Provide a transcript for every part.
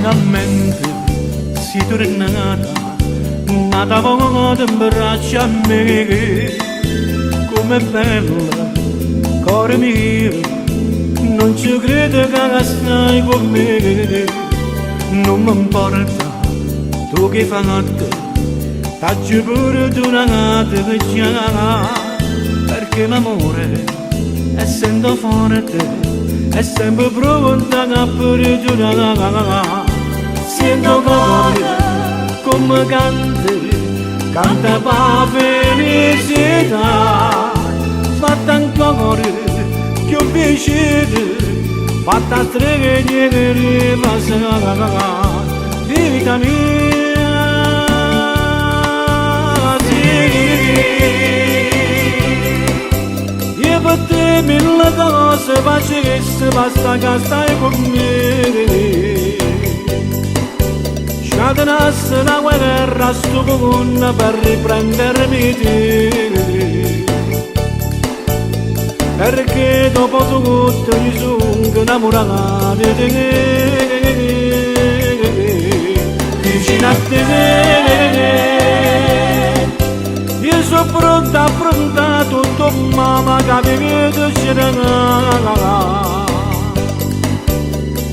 finalmente sei tornata, nata poco in braccio a me, com'è bella, cuore mio, non ci credo che stai con me, non mi importa, tu che fai a te, faccio pure tu una gata che c'ha, perché l'amore, essendo forte, è sempre pronta a pure tu una gata. Sento cuore come canta per felicità, fatta ancora più piacere, fatta streghe di ripassa, vita mia, sì. Io per te mille cose faccio che se basta che stai con me. Scatenasse la guerra sto con per riprendermi te, perché dopo tutto mi sono innamorato di te, vicino a te. Io sono pronta a affrontare tutto, mamma che ci regala,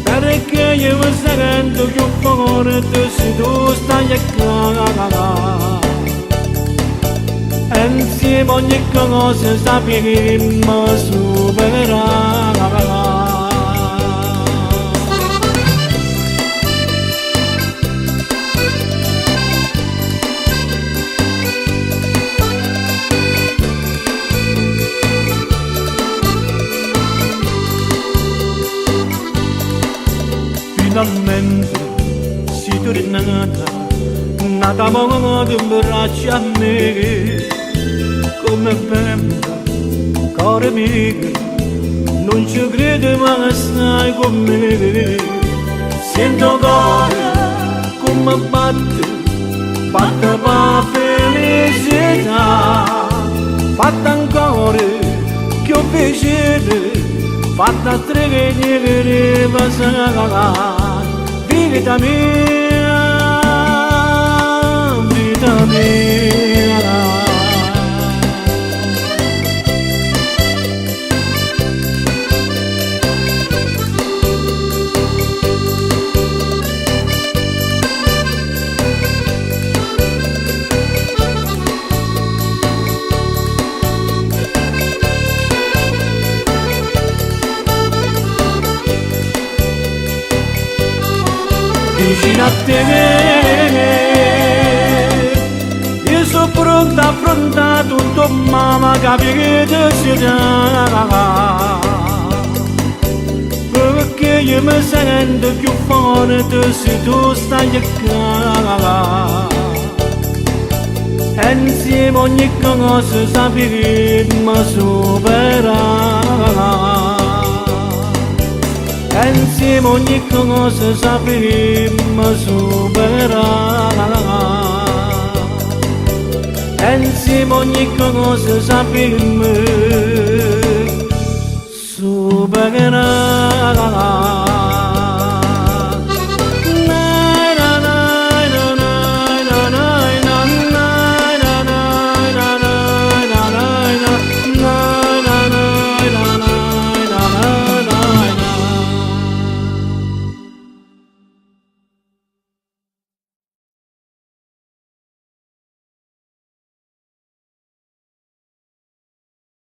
perché io mi sento più forte se tu stai a casa. E insieme ogni cosa sappiamo superare. Finalmente sei tornata, nata poco in braccio a me, come bella, cuore mio, non ci credo ma stai con me. Sento cuore come batte per felicità, fatta ancora più piacere, fatta streghe di ripassa. Vita mia, vita mia. Vicino a te, io sono pronta a affrontare tutto, mamma che ci dà, perché io mi sento più forte se tu stai a casa. E insieme ogni cosa sappiamo superare. E insieme ogni cosa sappiamo superare. E insieme ogni cosa sappiamo